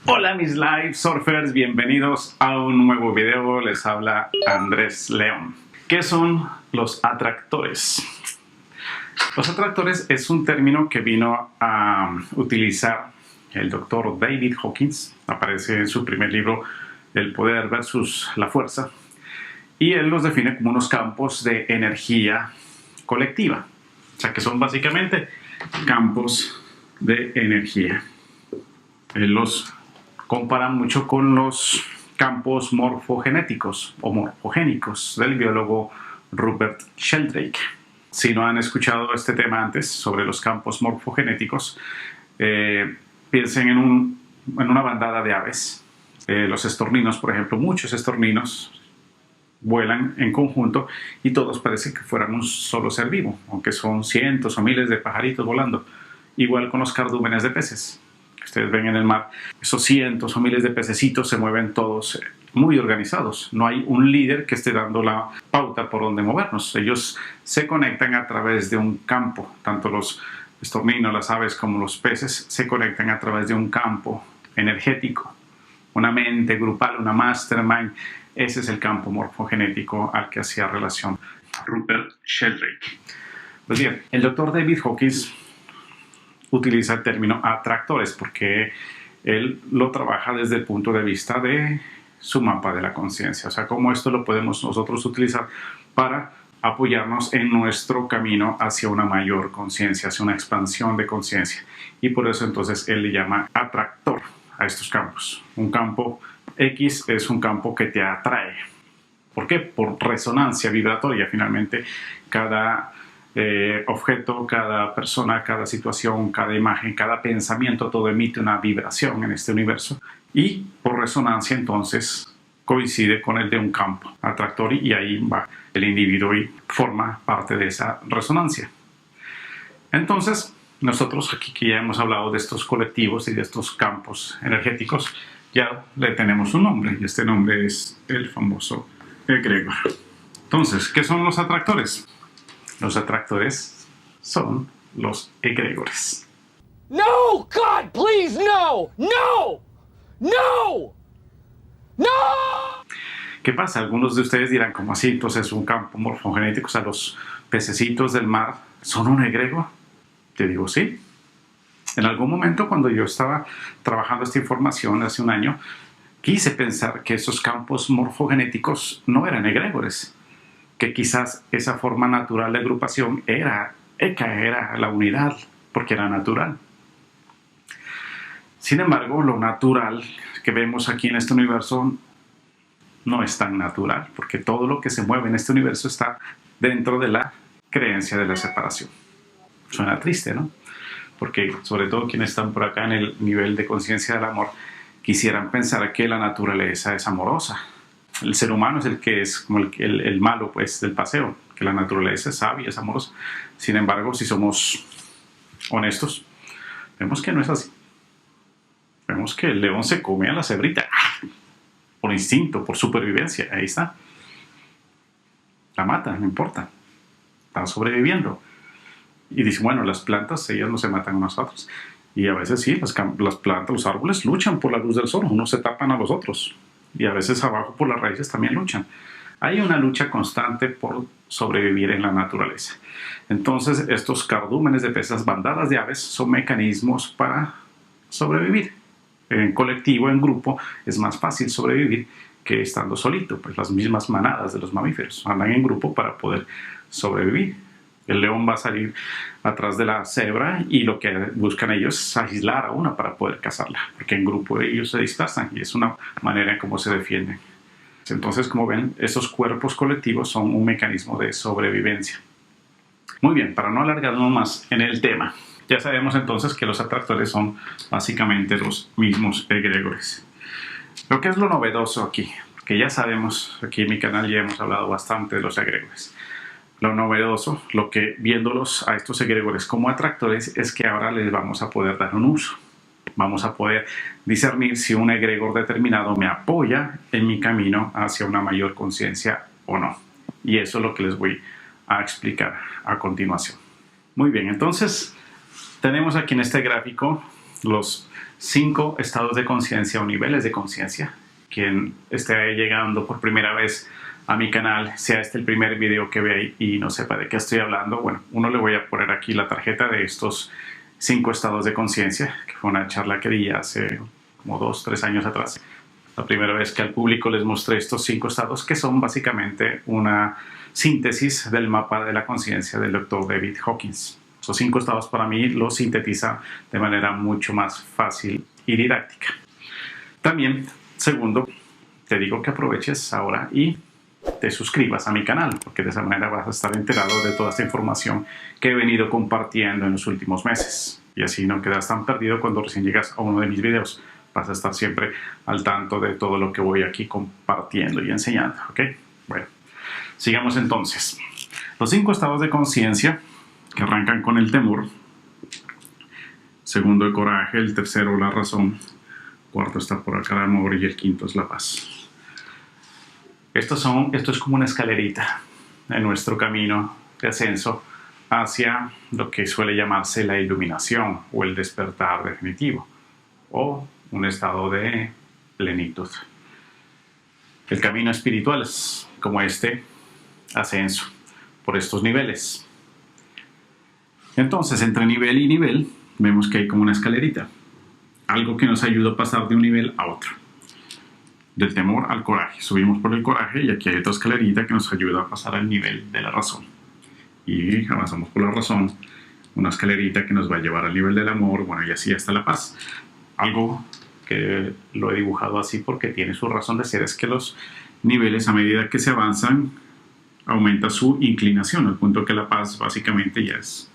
Hola mis live surfers, bienvenidos a un nuevo video. Les habla Andrés León. ¿Qué son los atractores? Los atractores es un término que vino a utilizar el doctor David Hawkins. Aparece en su primer libro, El poder versus la fuerza. Y él los define como unos campos de energía colectiva. O sea que son básicamente campos de energía. Él los compara mucho con los campos morfogenéticos o morfogénicos del biólogo Rupert Sheldrake. Si no han escuchado este tema antes sobre los campos morfogenéticos, piensen en una bandada de aves. Los estorninos, por ejemplo, muchos estorninos vuelan en conjunto y todos parecen que fueran un solo ser vivo, aunque son cientos o miles de pajaritos volando. Igual con los cardúmenes de peces. Ustedes ven en el mar, esos cientos o miles de pececitos se mueven todos muy organizados. No hay un líder que esté dando la pauta por donde movernos. Ellos se conectan a través de un campo. Tanto los estorninos, las aves como los peces se conectan a través de un campo energético. Una mente grupal, una mastermind. Ese es el campo morfogenético al que hacía relación Rupert Sheldrake. Pues bien, el doctor David Hawkins utiliza el término atractores porque él lo trabaja desde el punto de vista de su mapa de la conciencia. O sea, cómo esto lo podemos nosotros utilizar para apoyarnos en nuestro camino hacia una mayor conciencia, hacia una expansión de conciencia. Y por eso entonces él le llama atractor a estos campos. Un campo X es un campo que te atrae. ¿Por qué? Por resonancia vibratoria. Finalmente, cada objeto, cada persona, cada situación, cada imagen, cada pensamiento, todo emite una vibración en este universo y por resonancia entonces coincide con el de un campo atractor y ahí va el individuo y forma parte de esa resonancia. Entonces, nosotros aquí que ya hemos hablado de estos colectivos y de estos campos energéticos, ya le tenemos un nombre y este nombre es el famoso egregor. Entonces, ¿qué son los atractores? Los atractores son los egregores. No, God, please, no, no, no, no. ¿Qué pasa? Algunos de ustedes dirán, ¿cómo así? Entonces un campo morfogenético, o sea, los pececitos del mar son un egregor. Te digo, sí. En algún momento cuando yo estaba trabajando esta información hace un año, quise pensar que esos campos morfogenéticos no eran egregores, que quizás esa forma natural de agrupación era la unidad, porque era natural. Sin embargo, lo natural que vemos aquí en este universo no es tan natural, porque todo lo que se mueve en este universo está dentro de la creencia de la separación. Suena triste, ¿no? Porque sobre todo quienes están por acá en el nivel de conciencia del amor, quisieran pensar que la naturaleza es amorosa. El ser humano es el que es como el malo pues, del paseo, que la naturaleza es sabia, es amorosa. Sin embargo, si somos honestos, vemos que no es así. Vemos que el león se come a la cebrita, por instinto, por supervivencia, ahí está. La mata, no importa, está sobreviviendo. Y dice, bueno, las plantas, ellas no se matan unas a otras. Y a veces sí, las plantas, los árboles luchan por la luz del sol, unos se tapan a los otros. Y a veces abajo por las raíces también luchan. Hay una lucha constante por sobrevivir en la naturaleza. Entonces, estos cardúmenes de peces, bandadas de aves, son mecanismos para sobrevivir. En colectivo, en grupo, es más fácil sobrevivir que estando solito. Pues las mismas manadas de los mamíferos andan en grupo para poder sobrevivir. El león va a salir atrás de la cebra y lo que buscan ellos es aislar a una para poder cazarla, porque en grupo ellos se dispersan y es una manera en cómo se defienden. Entonces, como ven, esos cuerpos colectivos son un mecanismo de sobrevivencia. Muy bien, para no alargarnos más en el tema, ya sabemos entonces que los atractores son básicamente los mismos egregores. Lo que es lo novedoso aquí, que ya sabemos, aquí en mi canal ya hemos hablado bastante de los egregores. Lo novedoso, lo que viéndolos a estos egregores como atractores, es que ahora les vamos a poder dar un uso. Vamos a poder discernir si un egregor determinado me apoya en mi camino hacia una mayor conciencia o no. Y eso es lo que les voy a explicar a continuación. Muy bien, entonces tenemos aquí en este gráfico los 5 estados de conciencia o niveles de conciencia. Quien esté llegando por primera vez a mi canal, sea este el primer video que ve y no sepa de qué estoy hablando, bueno, uno le voy a poner aquí la tarjeta de estos 5 estados de conciencia, que fue una charla que di hace como 2-3 años atrás. La primera vez que al público les mostré estos 5 estados, que son básicamente una síntesis del mapa de la conciencia del Dr. David Hawkins. Esos 5 estados para mí los sintetiza de manera mucho más fácil y didáctica. También, segundo, te digo que aproveches ahora y te suscribas a mi canal, porque de esa manera vas a estar enterado de toda esta información que he venido compartiendo en los últimos meses. Y así no quedas tan perdido cuando recién llegas a uno de mis videos. Vas a estar siempre al tanto de todo lo que voy aquí compartiendo y enseñando, ¿ok? Bueno, sigamos entonces. Los 5 estados de conciencia que arrancan con el temor. Segundo, el coraje. El tercero, la razón. Cuarto está por acá el amor y el quinto es la paz. Esto es como una escalerita en nuestro camino de ascenso hacia lo que suele llamarse la iluminación o el despertar definitivo o un estado de plenitud. El camino espiritual es como este ascenso por estos niveles. Entonces, entre nivel y nivel vemos que hay como una escalerita, algo que nos ayuda a pasar de un nivel a otro. Del temor al coraje. Subimos por el coraje y aquí hay otra escalerita que nos ayuda a pasar al nivel de la razón. Y avanzamos por la razón, una escalerita que nos va a llevar al nivel del amor, bueno, y así hasta la paz. Algo que lo he dibujado así porque tiene su razón de ser, es que los niveles a medida que se avanzan aumenta su inclinación, al punto que la paz básicamente ya es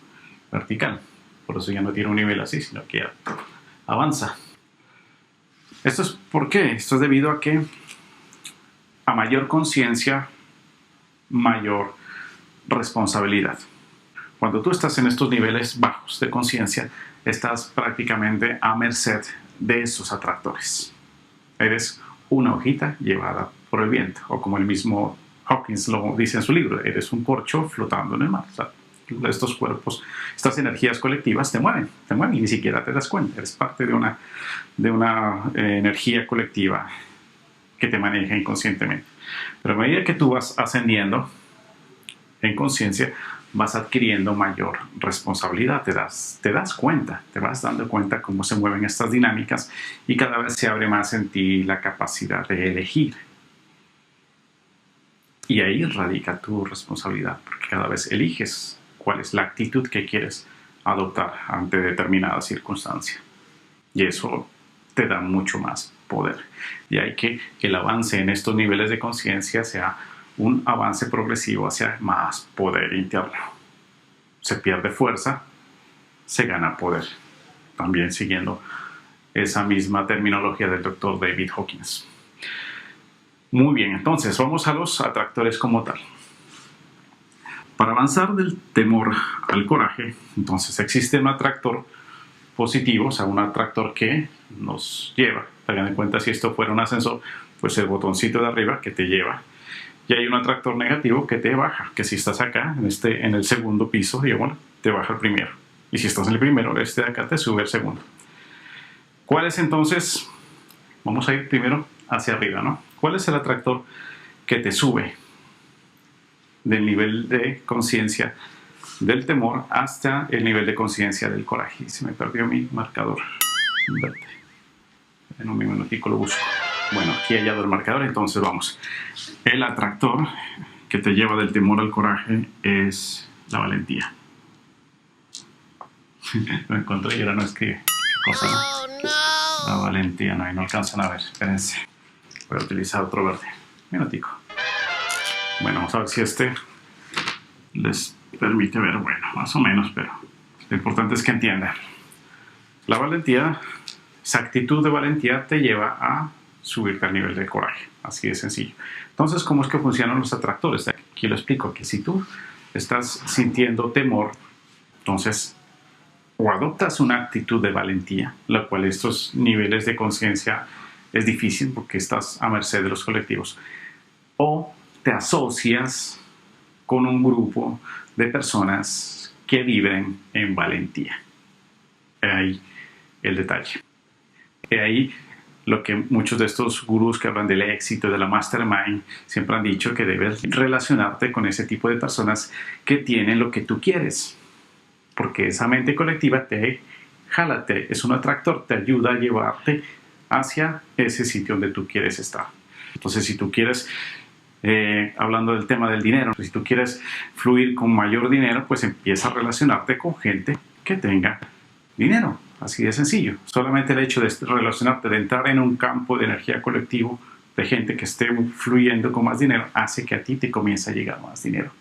vertical. Por eso ya no tiene un nivel así, sino que ya avanza. ¿Esto es por qué? Esto es debido a que a mayor conciencia, mayor responsabilidad. Cuando tú estás en estos niveles bajos de conciencia, estás prácticamente a merced de esos atractores. Eres una hojita llevada por el viento, o como el mismo Hawkins lo dice en su libro, eres un corcho flotando en el mar. O sea, estos cuerpos, estas energías colectivas te mueven y ni siquiera te das cuenta. Eres parte de una energía colectiva que te maneja inconscientemente. Pero a medida que tú vas ascendiendo en conciencia, vas adquiriendo mayor responsabilidad, te das cuenta, te vas dando cuenta cómo se mueven estas dinámicas y cada vez se abre más en ti la capacidad de elegir. Y ahí radica tu responsabilidad, porque cada vez eliges cuál es la actitud que quieres adoptar ante determinada circunstancia. Y eso te da mucho más poder. Y hay que el avance en estos niveles de conciencia sea un avance progresivo hacia más poder interno. Se pierde fuerza, se gana poder. También siguiendo esa misma terminología del Dr. David Hawkins. Muy bien, entonces vamos a los atractores como tal. Para avanzar del temor al coraje, entonces existe un atractor positivo, o sea, un atractor que nos lleva. Tengan en cuenta, si esto fuera un ascensor, pues el botoncito de arriba que te lleva. Y hay un atractor negativo que te baja, que si estás acá, en el segundo piso, bueno, te baja el primero. Y si estás en el primero, este de acá te sube el segundo. ¿Cuál es entonces? Vamos a ir primero hacia arriba, ¿no? ¿Cuál es el atractor que te sube del nivel de conciencia del temor hasta el nivel de conciencia del coraje? Se me perdió mi marcador. En un minutico lo busco. Bueno, aquí he hallado el marcador, entonces vamos. El atractor que te lleva del temor al coraje es la valentía. Lo encontré y ahora no escribe. ¿Qué cosa, no? Oh, no. La valentía, no, y no alcanzan a ver. Espérense. Voy a utilizar otro verde. Minutico. Bueno, vamos a ver si este les permite ver, bueno, más o menos, pero lo importante es que entiendan. La valentía, esa actitud de valentía te lleva a subirte al nivel de coraje. Así de sencillo. Entonces, ¿cómo es que funcionan los atractores? Aquí lo explico, que si tú estás sintiendo temor, entonces o adoptas una actitud de valentía, la cual estos niveles de conciencia es difícil porque estás a merced de los colectivos, o te asocias con un grupo de personas que vibren en valentía. Ahí el detalle. He ahí lo que muchos de estos gurús que hablan del éxito, de la mastermind, siempre han dicho, que debes relacionarte con ese tipo de personas que tienen lo que tú quieres. Porque esa mente colectiva te jala, es un atractor, te ayuda a llevarte hacia ese sitio donde tú quieres estar. Entonces, si tú quieres, hablando del tema del dinero, si tú quieres fluir con mayor dinero, pues empieza a relacionarte con gente que tenga dinero. Así de sencillo. Solamente el hecho de relacionarte, de entrar en un campo de energía colectivo de gente que esté fluyendo con más dinero, hace que a ti te comience a llegar más dinero.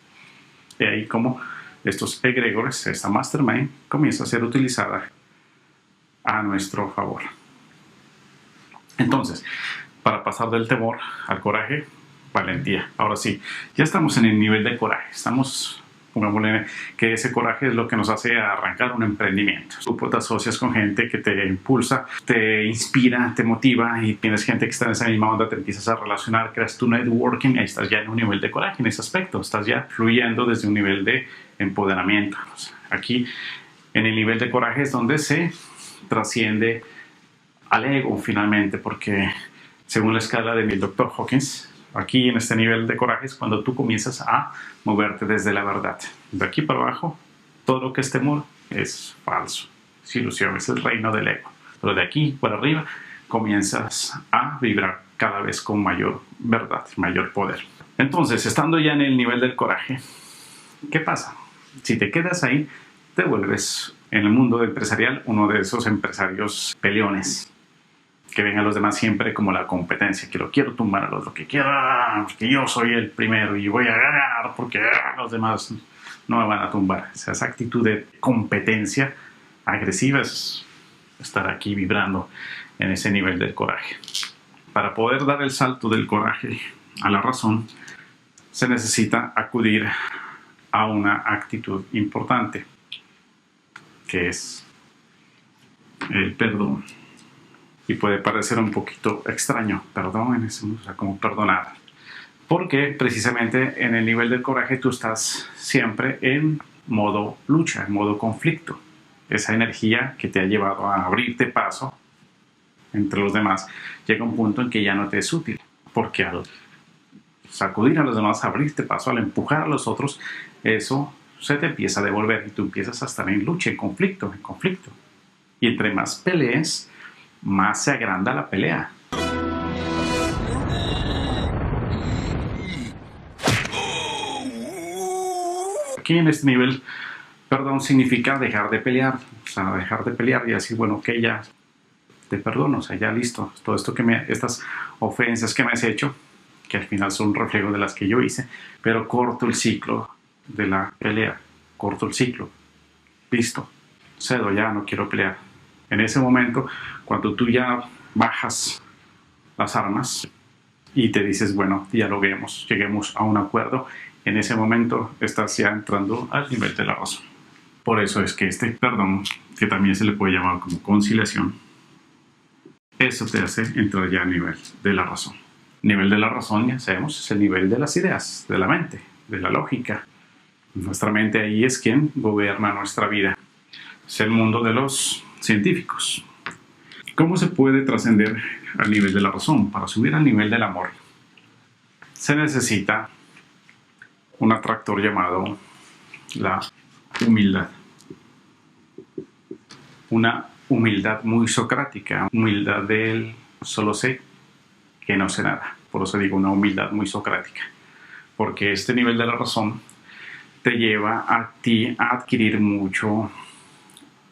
Y ahí como estos egregores, esta mastermind, comienza a ser utilizada a nuestro favor. Entonces, para pasar del temor al coraje, valentía. Ahora sí, ya estamos en el nivel de coraje. Pongámosle que ese coraje es lo que nos hace arrancar un emprendimiento. Tú te asocias con gente que te impulsa, te inspira, te motiva, y tienes gente que está en esa misma onda, te empiezas a relacionar, creas tu networking, ahí estás ya en un nivel de coraje en ese aspecto, estás ya fluyendo desde un nivel de empoderamiento. O sea, aquí en el nivel de coraje es donde se trasciende al ego finalmente, porque según la escala del Dr. Hawkins, aquí en este nivel de coraje es cuando tú comienzas a moverte desde la verdad. De aquí para abajo, todo lo que es temor es falso, es ilusión, es el reino del ego. Pero de aquí para arriba comienzas a vibrar cada vez con mayor verdad, mayor poder. Entonces, estando ya en el nivel del coraje, ¿qué pasa? Si te quedas ahí, te vuelves en el mundo empresarial uno de esos empresarios peleones, que ven a los demás siempre como la competencia, que lo quiero tumbar al otro, que yo soy el primero y voy a ganar porque los demás no me van a tumbar. O sea, esa actitud de competencia agresiva es estar aquí vibrando en ese nivel del coraje. Para poder dar el salto del coraje a la razón, se necesita acudir a una actitud importante, que es el perdón. Y puede parecer un poquito extraño, perdón, o sea, como perdonar. Porque precisamente en el nivel del coraje tú estás siempre en modo lucha, en modo conflicto. Esa energía que te ha llevado a abrirte paso entre los demás llega a un punto en que ya no te es útil. Porque al sacudir a los demás, abrirte paso, al empujar a los otros, eso se te empieza a devolver y tú empiezas a estar en lucha, en conflicto, en conflicto. Y entre más pelees, más se agranda la pelea. Aquí en este nivel, perdón significa dejar de pelear. O sea, dejar de pelear y decir, bueno, ok, ya te perdono, o sea, ya listo. Todo esto estas ofensas que me has hecho, que al final son un reflejo de las que yo hice, pero corto el ciclo de la pelea. Corto el ciclo. Listo. Cedo, ya no quiero pelear. En ese momento, cuando tú ya bajas las armas y te dices, bueno, dialoguemos, lleguemos a un acuerdo, en ese momento estás ya entrando al nivel de la razón. Por eso es que este perdón, que también se le puede llamar como conciliación, eso te hace entrar ya al nivel de la razón. Nivel de la razón, ya sabemos, es el nivel de las ideas, de la mente, de la lógica. Nuestra mente ahí es quien gobierna nuestra vida. Es el mundo de los científicos. ¿Cómo se puede trascender al nivel de la razón? Para subir al nivel del amor se necesita un atractor llamado la humildad. Una humildad muy socrática, humildad del solo sé que no sé nada. Por eso digo una humildad muy socrática, porque este nivel de la razón te lleva a ti a adquirir mucho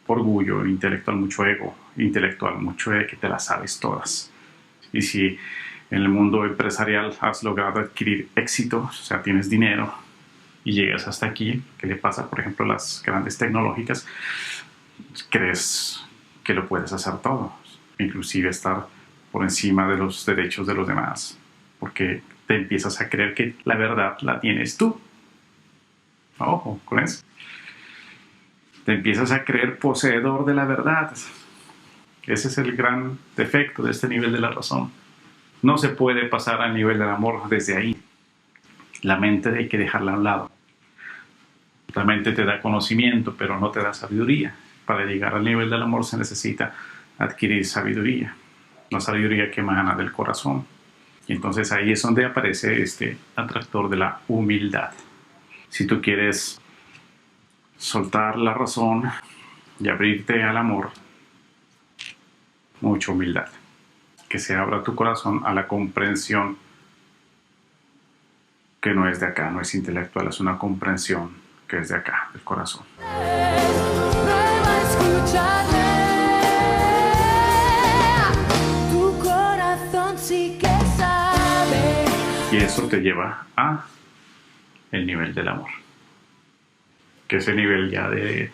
orgullo intelectual, mucho ego intelectual, mucho de que te las sabes todas. Y si en el mundo empresarial has logrado adquirir éxito, o sea, tienes dinero y llegas hasta aquí, ¿qué le pasa, por ejemplo, a las grandes tecnológicas? Crees que lo puedes hacer todo, inclusive estar por encima de los derechos de los demás, porque te empiezas a creer que la verdad la tienes tú. Ojo con eso. Te empiezas a creer poseedor de la verdad. Ese es el gran defecto de este nivel de la razón. No se puede pasar al nivel del amor desde ahí. La mente hay que dejarla a un lado. La mente te da conocimiento, pero no te da sabiduría. Para llegar al nivel del amor se necesita adquirir sabiduría. la sabiduría que emana del corazón. Y entonces ahí es donde aparece este atractor de la humildad. Si tú quieres soltar la razón y abrirte al amor, mucha humildad. Que se abra tu corazón a la comprensión que no es de acá, no es intelectual, es una comprensión que es de acá, del corazón. Prueba a escucharme. Tu corazón sí que sabe. Y eso te lleva a el nivel del amor. Que es el nivel ya de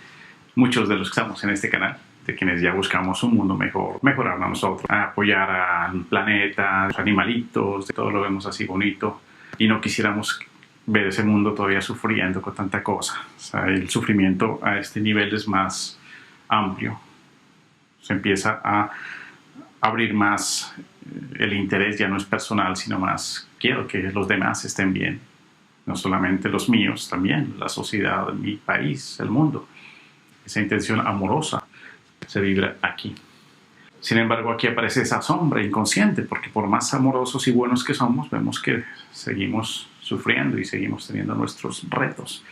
muchos de los que estamos en este canal, de quienes ya buscamos un mundo mejor, mejorar a nosotros, a apoyar al planeta, a los animalitos, todo lo vemos así bonito. Y no quisiéramos ver ese mundo todavía sufriendo con tanta cosa. O sea, el sufrimiento a este nivel es más amplio. Se empieza a abrir más el interés, ya no es personal, sino más quiero que los demás estén bien. No solamente los míos, también la sociedad, mi país, el mundo. Esa intención amorosa se vibra aquí. Sin embargo, aquí aparece esa sombra inconsciente, porque por más amorosos y buenos que somos, vemos que seguimos sufriendo y seguimos teniendo nuestros retos.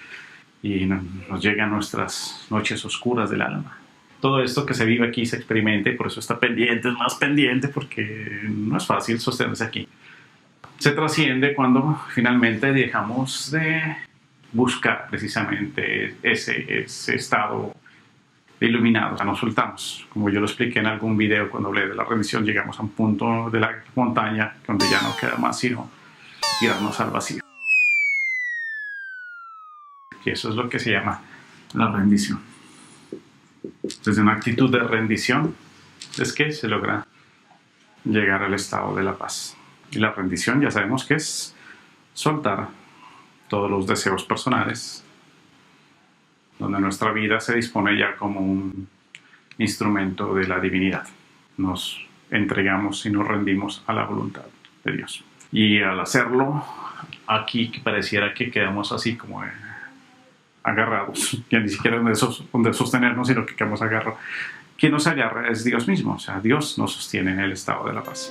Y nos llegan nuestras noches oscuras del alma. Todo esto que se vive aquí se experimenta y por eso está pendiente, es más pendiente, porque no es fácil sostenerse aquí. Se trasciende cuando finalmente dejamos de buscar precisamente ese estado iluminados, nos soltamos. Como yo lo expliqué en algún video cuando hablé de la rendición, llegamos a un punto de la montaña donde ya no queda más sino tirarnos al vacío. Y eso es lo que se llama la rendición. Desde una actitud de rendición es que se logra llegar al estado de la paz. Y la rendición ya sabemos que es soltar todos los deseos personales, donde nuestra vida se dispone ya como un instrumento de la divinidad. Nos entregamos y nos rendimos a la voluntad de Dios. Y al hacerlo, aquí que pareciera que quedamos así como agarrados, ya ni siquiera donde sostenernos, sino que quedamos agarrados. Quien nos agarra es Dios mismo, o sea, Dios nos sostiene en el estado de la paz.